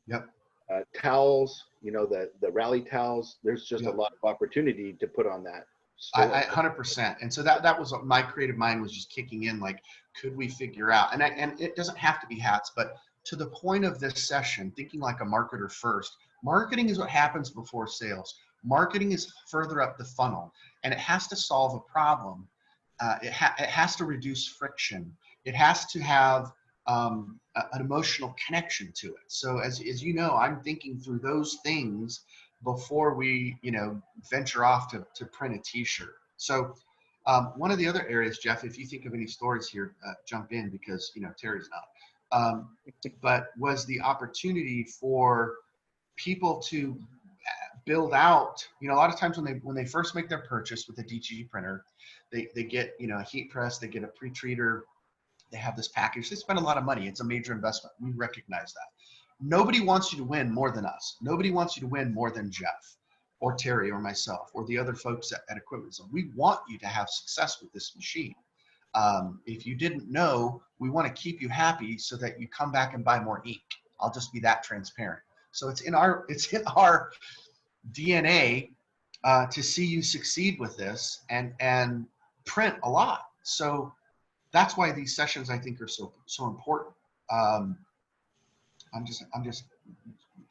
towels. The rally towels. There's just a lot of opportunity to put on that. I 100%. And so that was what my creative mind was just kicking in. Like, could we figure out? And it doesn't have to be hats, but to the point of this session, thinking like a marketer first. Marketing is what happens before sales. Marketing is further up the funnel, and it has to solve a problem. It has to reduce friction. It has to have an emotional connection to it. So as you know, I'm thinking through those things before we venture off to print a t-shirt. So one of the other areas, Jeff, if you think of any stories here, jump in, because Terry's not. But was the opportunity for people to build out, a lot of times when they first make their purchase with a DTG printer, they get a heat press, they get a pre-treater, they have this package, they spend a lot of money. It's a major investment. We recognize that. Nobody wants you to win more than us. Nobody wants you to win more than Jeff or Terry or myself or the other folks at Equipment Zone. We want you to have success with this machine. If you didn't know, we want to keep you happy so that you come back and buy more ink. I'll just be that transparent. So it's in our DNA to see you succeed with this and print a lot. So that's why these sessions, I think, are so important. I'm just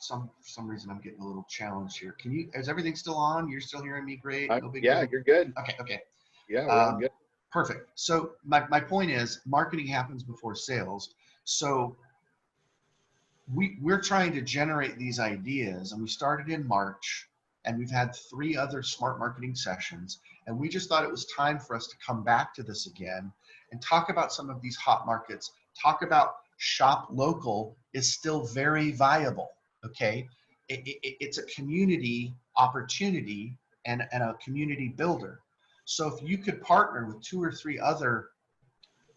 for some reason I'm getting a little challenged here. Is everything still on? You're still hearing me great? No big yeah, deal? You're good. Okay. Yeah, we're all good. Perfect. So my point is, marketing happens before sales. So we're trying to generate these ideas, and we started in March, and we've had 3 other smart marketing sessions, and we just thought it was time for us to come back to this again and talk about some of these hot markets, talk about shop local is still very viable. okay? It's a community opportunity and a community builder. So if you could partner with 2 or 3 other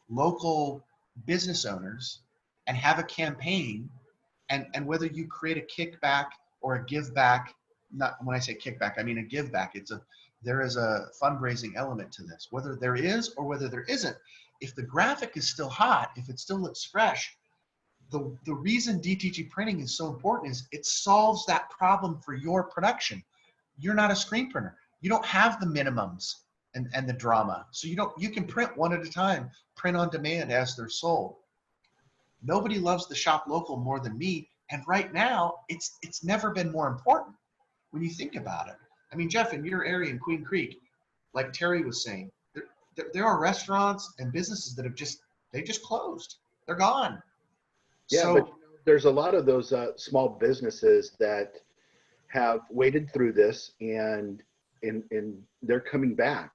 local business owners and have a campaign, and whether you create a kickback or a give back, not when I say kickback, I mean a give back. There is a fundraising element to this, whether there is or whether there isn't. If the graphic is still hot, if it still looks fresh, the reason DTG printing is so important is it solves that problem for your production. You're not a screen printer. You don't have the minimums and the drama. So you can print one at a time, print on demand as they're sold. Nobody loves the shop local more than me. And right now, it's never been more important when you think about it. I mean, Jeff, in your area in Queen Creek, like Terry was saying, there are restaurants and businesses that they just closed. They're gone. Yeah, So, but there's a lot of those small businesses that have waded through this and they're coming back.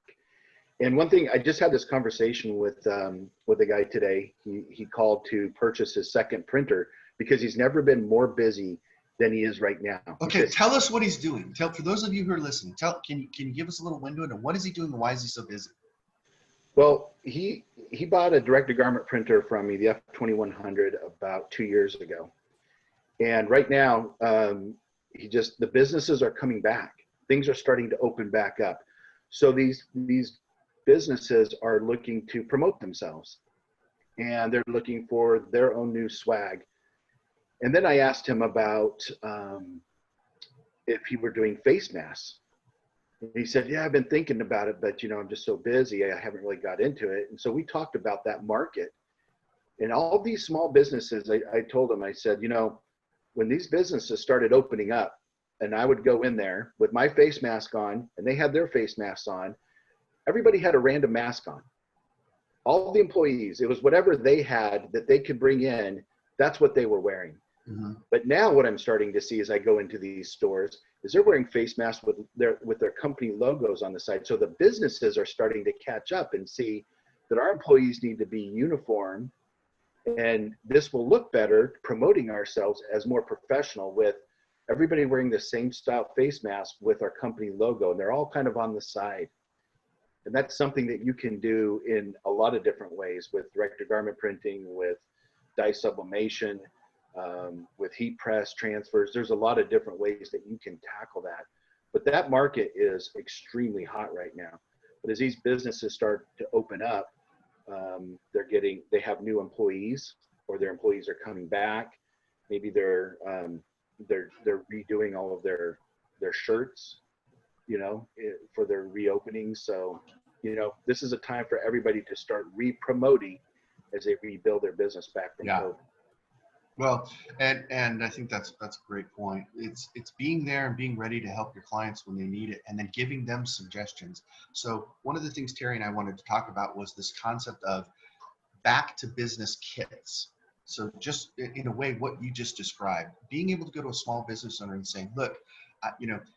And one thing, I just had this conversation with a guy today. He called to purchase his second printer because he's never been more busy than he is right now. Okay, tell us what he's doing. For those of you who are listening, can you give us a little window into what is he doing and why is he so busy? Well, he bought a direct-to-garment printer from me, the F2100, about 2 years ago. And right now, the businesses are coming back. Things are starting to open back up. So these businesses are looking to promote themselves, and they're looking for their own new swag. And then I asked him about if he were doing face masks. And he said, yeah, I've been thinking about it, but I'm just so busy. I haven't really got into it. And so we talked about that market. And all these small businesses, I told him, I said, when these businesses started opening up, and I would go in there with my face mask on, and they had their face masks on, everybody had a random mask on. All the employees, it was whatever they had that they could bring in, that's what they were wearing. Mm-hmm. But now what I'm starting to see as I go into these stores is they're wearing face masks with their company logos on the side. So the businesses are starting to catch up and see that our employees need to be uniform, and this will look better promoting ourselves as more professional with everybody wearing the same style face mask with our company logo, and they're all kind of on the side. And that's something that you can do in a lot of different ways with direct-to-garment printing, with dye sublimation, with heat press transfers. There's a lot of different ways that you can tackle that. But that market is extremely hot right now. But as these businesses start to open up, they have new employees, or their employees are coming back. Maybe they're redoing all of their shirts, for their reopening. So, this is a time for everybody to start re-promoting as they rebuild their business back from COVID. Well, and I think that's a great point. It's being there and being ready to help your clients when they need it, and then giving them suggestions. So one of the things Terry and I wanted to talk about was this concept of back to business kits. So just in a way, what you just described, being able to go to a small business owner and saying, look,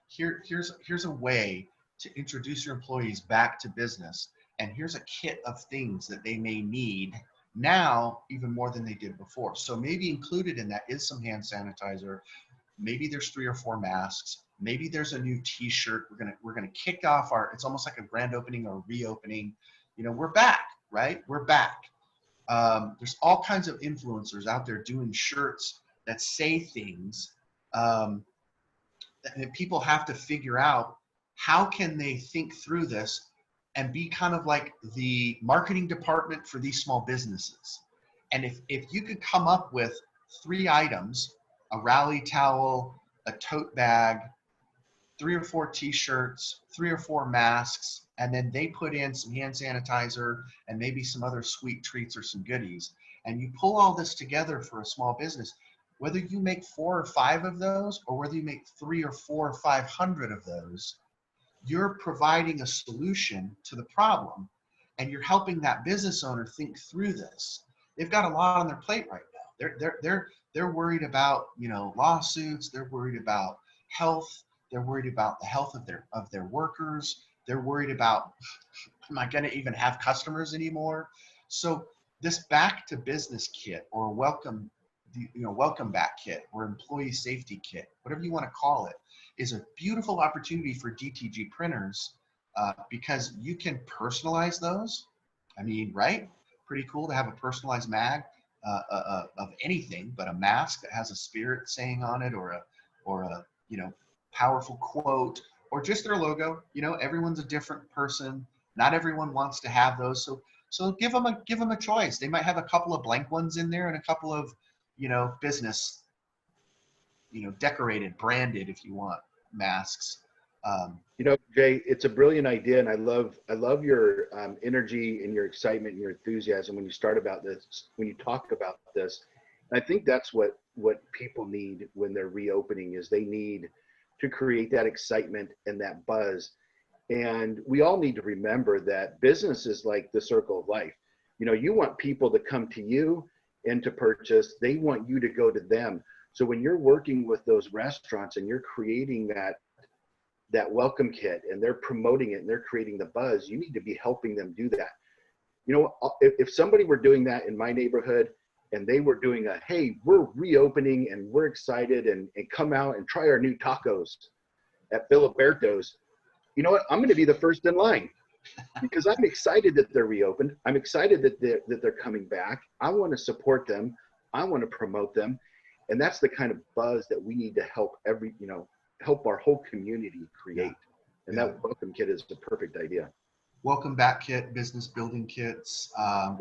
here's a way to introduce your employees back to business, and here's a kit of things that they may need now even more than they did before. So maybe included in that is some hand sanitizer. Maybe there's 3 or 4 masks. Maybe there's a new T-shirt. We're gonna kick off it's almost like a grand opening or reopening. We're back, right? We're back. There's all kinds of influencers out there doing shirts that say things. And people have to figure out how can they think through this and be kind of like the marketing department for these small businesses. And if you could come up with 3 items, a rally towel, a tote bag, 3 or 4 T-shirts, 3 or 4 masks, and then they put in some hand sanitizer and maybe some other sweet treats or some goodies, and you pull all this together for a small business, whether you make 4 or 5 of those, or whether you make 3 or 4 or 500 of those, you're providing a solution to the problem, and you're helping that business owner think through this. They've got a lot on their plate right now. They're worried about lawsuits. They're worried about health. They're worried about the health of their workers. They're worried about, am I going to even have customers anymore? So this back to business kit or welcome welcome back kit or employee safety kit, whatever you want to call it, is a beautiful opportunity for DTG printers because you can personalize those. I mean, right? Pretty cool to have a personalized mag of anything, but a mask that has a spirit saying on it, or a powerful quote, or just their logo. Everyone's a different person. Not everyone wants to have those, so give them a choice. They might have a couple of blank ones in there and a couple of business, decorated, branded, if you want, masks. Jay, it's a brilliant idea, and I love your energy and your excitement and your enthusiasm when you talk about this. And I think that's what people need when they're reopening, is they need to create that excitement and that buzz. And we all need to remember that business is like the circle of life. You want people to come to you and to purchase. They want you to go to them. So when you're working with those restaurants and you're creating that welcome kit and they're promoting it and they're creating the buzz, you need to be helping them do that. If somebody were doing that in my neighborhood and they were doing hey, we're reopening and we're excited and come out and try our new tacos at Filiberto's, you know what? I'm going to be the first in line because I'm excited that they're reopened. I'm excited that they're coming back. I want to support them. I want to promote them. And that's the kind of buzz that we need to help help our whole community create. And that welcome kit is the perfect idea. Welcome back kit, business building kits,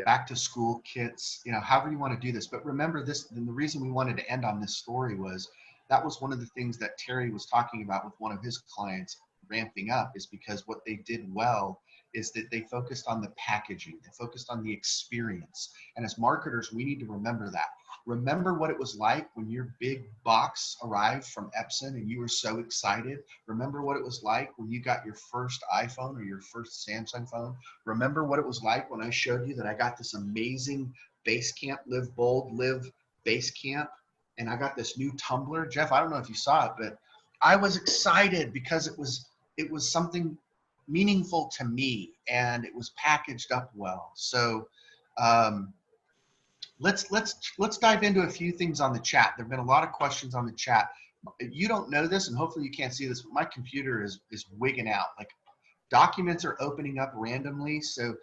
back to school kits, however you want to do this. But remember this, and the reason we wanted to end on this story was that was one of the things that Terry was talking about with one of his clients ramping up, is because what they did well is that they focused on the packaging, they focused on the experience. And as marketers, we need to remember that. Remember what it was like when your big box arrived from Epson and you were so excited. Remember what it was like when you got your first iPhone or your first Samsung phone. Remember what it was like when I showed you that I got this amazing Basecamp Live Bold Live Basecamp, and I got this new tumbler. Jeff, I don't know if you saw it, but I was excited because it was something meaningful to me and it was packaged up well. So let's dive into a few things on the chat. There've been a lot of questions on the chat. You don't know this, and hopefully you can't see this, but my computer is wigging out. Like, documents are opening up randomly. So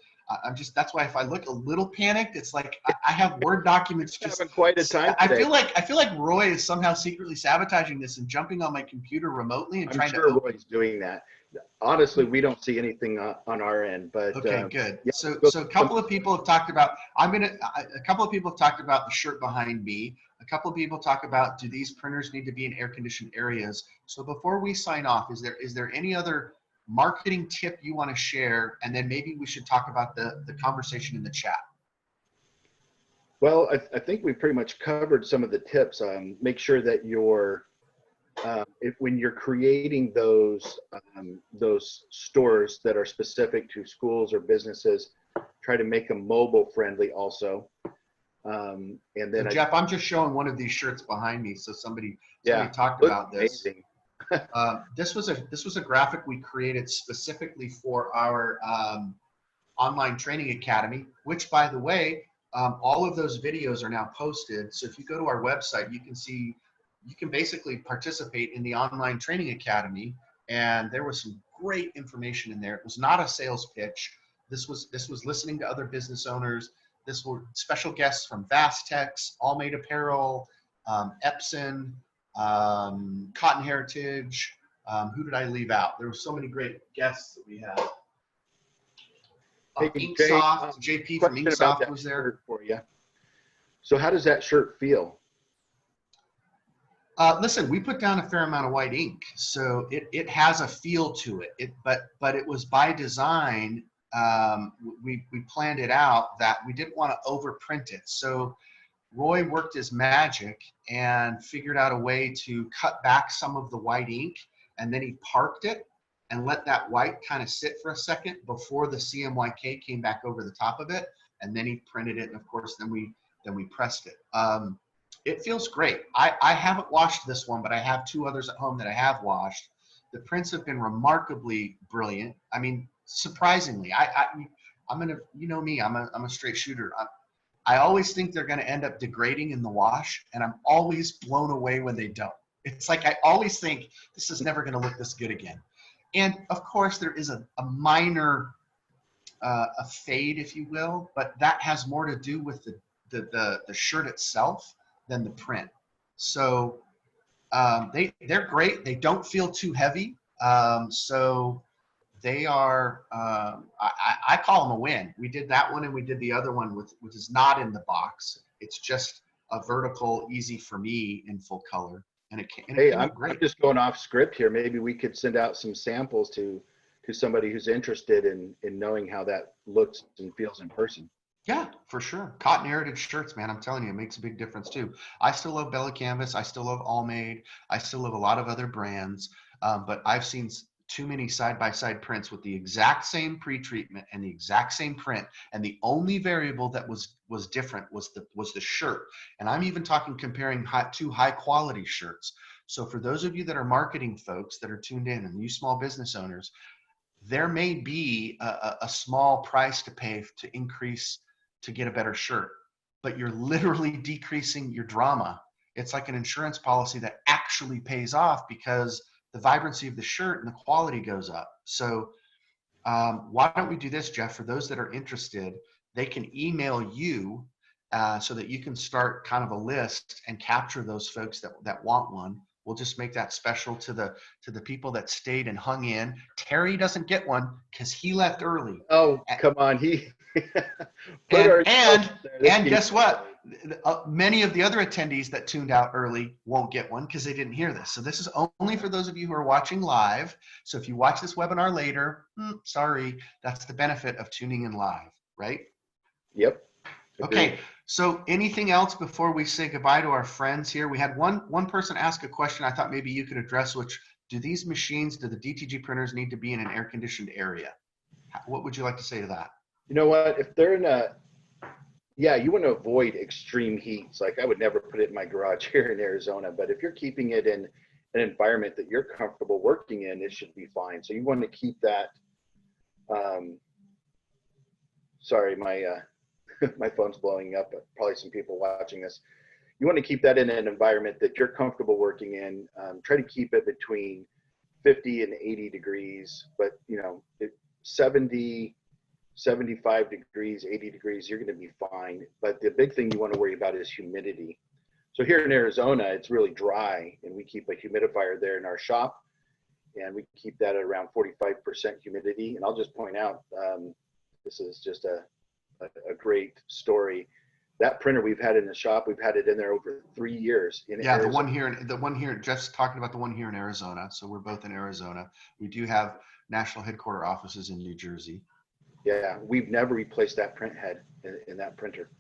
that's why if I look a little panicked, it's like I have Word documents just having quite a time today. I feel like Roy is somehow secretly sabotaging this and jumping on my computer remotely and trying to open. Roy's doing that. Honestly, we don't see anything on our end, but okay, good. Yeah, so a couple of people have talked about, a couple of people have talked about the shirt behind me. A couple of people talk about, do these printers need to be in air conditioned areas? So before we sign off, is there any other marketing tip you want to share? And then maybe we should talk about the conversation in the chat. Well, I think we pretty much covered some of the tips. Make sure that when you're creating those stores that are specific to schools or businesses, try to make them mobile friendly also. And then so Jeff, I'm just showing one of these shirts behind me. So somebody talked about this. Amazing. This was a graphic we created specifically for our online training academy, which, by the way, all of those videos are now posted. So if you go to our website, you can basically participate in the online training academy. And there was some great information in there. It was not a sales pitch. This was listening to other business owners. This were special guests from Vastex, All Made Apparel, Epson, Cotton Heritage. Who did I leave out? There were so many great guests that we had. Inksoft, JP from Inksoft was there for you. So how does that shirt feel? Listen, we put down a fair amount of white ink, so it has a feel to it. But it was by design. We planned it out that we didn't want to overprint it. So Roy worked his magic and figured out a way to cut back some of the white ink, and then he parked it and let that white kind of sit for a second before the CMYK came back over the top of it, and then he printed it, and of course then we pressed it. It feels great. I haven't washed this one, but I have two others at home that I have washed. The prints have been remarkably brilliant. I mean, surprisingly, I'm gonna, you know me, I'm a straight shooter. I always think they're going to end up degrading in the wash, and I'm always blown away when they don't. It's like I always think this is never going to look this good again. And of course, there is a minor a fade, if you will, but that has more to do with the shirt itself than the print. So they're great. They don't feel too heavy. So they are, I call them a win. We did that one and we did the other one, which is not in the box. It's just a vertical, easy for me in full color. And it Hey, came I'm out great. just going off script here. Maybe we could send out some samples to somebody who's interested in knowing how that looks and feels in person. Yeah, for sure. Cotton heritage shirts, man. I'm telling you, it makes a big difference too. I still love Bella Canvas. I still love Allmade. I still love a lot of other brands. But I've seen too many side-by-side prints with the exact same pre-treatment and the exact same print. And the only variable that was different was the shirt. And I'm even talking comparing two high-quality shirts. So for those of you that are marketing folks that are tuned in and you small business owners, there may be a small price to pay to increase to get a better shirt, but you're literally decreasing your drama. It's like an insurance policy that actually pays off because the vibrancy of the shirt and the quality goes up. So why don't we do this, Jeff? For those that are interested, they can email you so that you can start kind of a list and capture those folks that want one. We'll just make that special to the people that stayed and hung in. Terry doesn't get one because he left early. Oh, come on. And guess what? Many of the other attendees that tuned out early won't get one because they didn't hear this. So this is only for those of you who are watching live. So if you watch this webinar later, sorry, that's the benefit of tuning in live, right? Yep. Okay, so anything else before we say goodbye to our friends here? We had one person ask a question I thought maybe you could address, which, do the DTG printers need to be in an air-conditioned area? What would you like to say to that? You know what? If they're you want to avoid extreme heats. Like I would never put it in my garage here in Arizona, but if you're keeping it in an environment that you're comfortable working in, it should be fine. So you want to keep that, sorry, my phone's blowing up, but probably some people watching this. You want to keep that in an environment that you're comfortable working in. Try to keep it between 50 and 80 degrees, but 70, 75 degrees, 80 degrees, you're going to be fine. But the big thing you want to worry about is humidity. So here in Arizona, it's really dry, and we keep a humidifier there in our shop, and we keep that at around 45% humidity. And I'll just point out, this is just a great story. That printer we've had in the shop, we've had it in there over 3 years. Yeah, the one here, Jeff's talking about the one here in Arizona. So we're both in Arizona. We do have national headquarter offices in New Jersey. Yeah, we've never replaced that print head in that printer.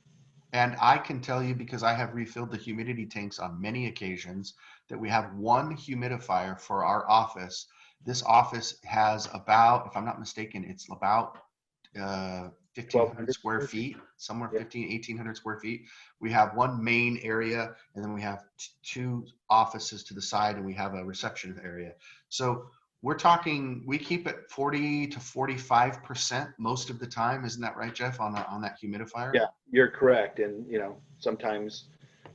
And I can tell you, because I have refilled the humidity tanks on many occasions, that we have one humidifier for our office. This office has about, if I'm not mistaken, it's about 1,500 square feet, somewhere 1,800 square feet. We have one main area, and then we have two offices to the side, and we have a reception area. So we're talking, we keep it 40 to 45% most of the time. Isn't that right, Jeff, on that humidifier? Yeah, you're correct. And sometimes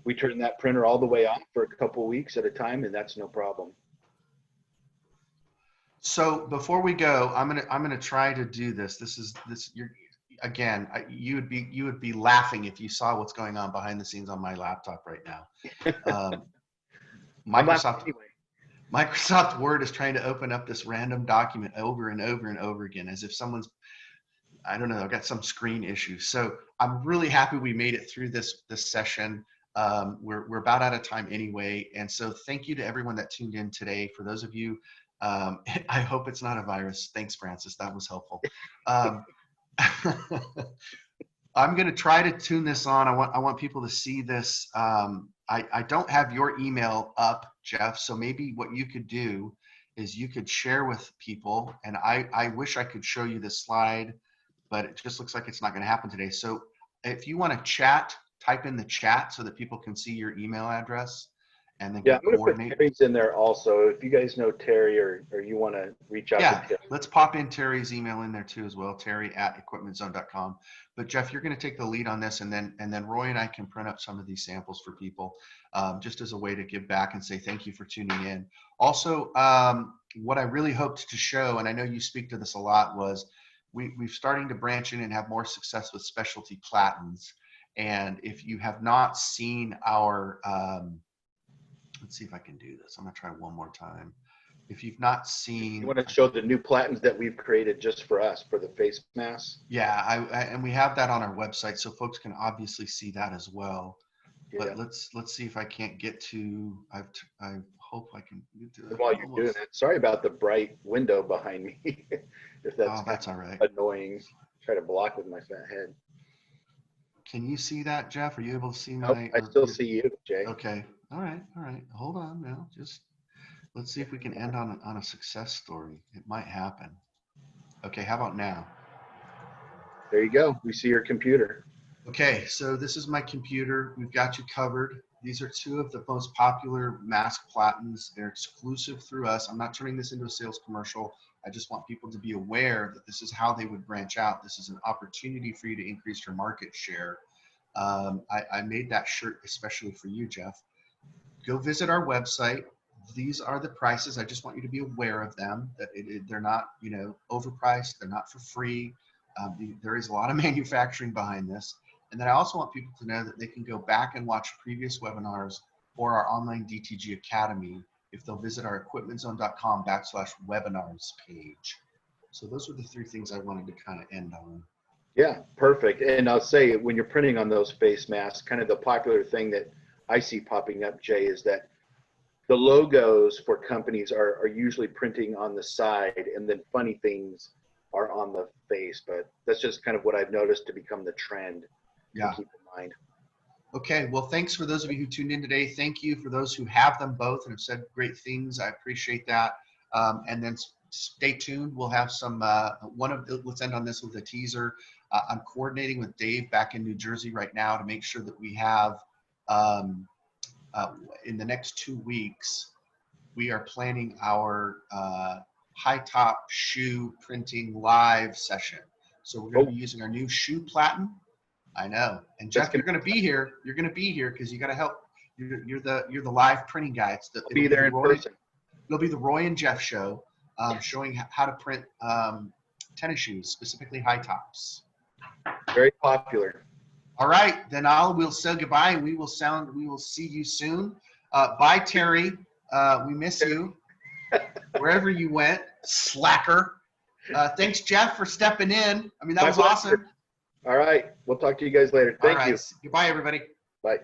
we turn that printer all the way off for a couple of weeks at a time, and that's no problem. So before we go, I'm gonna try to do this. You would be laughing if you saw what's going on behind the scenes on my laptop right now. Microsoft Word is trying to open up this random document over and over and over again, as if someone's, I don't know, I've got some screen issue. So I'm really happy we made it through this session. We're about out of time anyway. And so thank you to everyone that tuned in today. For those of you, I hope it's not a virus. Thanks, Francis. That was helpful. I'm going to try to tune this on. I want people to see this. I don't have your email up, Jeff, so maybe what you could do is you could share with people, and I wish I could show you this slide, but it just looks like it's not going to happen today. So if you want to chat, type in the chat so that people can see your email address, and then Yeah, I'm gonna coordinate. put Terry's in there also. If you guys know Terry or you want to reach out Yeah, to Terry. let's pop in Terry's email in there too as well, terry@equipmentzone.com. But Jeff, you're going to take the lead on this, and then Roy and I can print up some of these samples for people, just as a way to give back and say thank you for tuning in. Also, what I really hoped to show, and I know you speak to this a lot, was we're starting to branch in and have more success with specialty platens. And if you have not seen our, let's see if I can do this. I'm going to try one more time. If you've not seen, You want to show the new platens that we've created just for us for the face masks? yeah, and we have that on our website, so folks can obviously see that as well. Yeah. But let's see if I can't get to. I hope I can get to it. While you're doing it, sorry about the bright window behind me. If that's all right. Annoying. Try to block with my fat head. Can you see that, Jeff? Are you able to see my? Nope, I still see you, Jay. Okay. All right. Hold on now. Just let's see if we can end on a success story. It might happen. Okay. How about now? There you go. We see your computer. Okay. So this is my computer. We've got you covered. These are two of the most popular mask platens. They're exclusive through us. I'm not turning this into a sales commercial. I just want people to be aware that this is how they would branch out. This is an opportunity for you to increase your market share. I made that shirt especially for you, Jeff. Go visit our website. These are the prices. I just want you to be aware of them, that they're not, overpriced. They're not for free. There is a lot of manufacturing behind this. And then I also want people to know that they can go back and watch previous webinars or our online DTG Academy if they'll visit our equipmentzone.com/webinars page. So those were the three things I wanted to kind of end on. Yeah, perfect. And I'll say, when you're printing on those face masks, kind of the popular thing that I see popping up, Jay, is that the logos for companies are usually printing on the side, and then funny things are on the face. But that's just kind of what I've noticed to become the trend. Yeah. To keep in mind. Okay, well, thanks for those of you who tuned in today. Thank you for those who have them both and have said great things. I appreciate that. And then stay tuned. We'll have some, let's end on this with a teaser. I'm coordinating with Dave back in New Jersey right now to make sure that we have, in the next 2 weeks, we are planning our high top shoe printing live session. So we're going to be using our new shoe platen. I know. And Jeff, you're going to be here. You're going to be here because you got to help. You're the live printing guy. I'll be there in person. It'll be the Roy and Jeff show, showing how to print tennis shoes, specifically high tops. Very popular. All right, then we'll say goodbye, and we will see you soon. Bye, Terry. We miss you wherever you went, slacker. Thanks, Jeff, for stepping in. I mean, that was awesome. All right. We'll talk to you guys later. Thank you. Goodbye, everybody. Bye.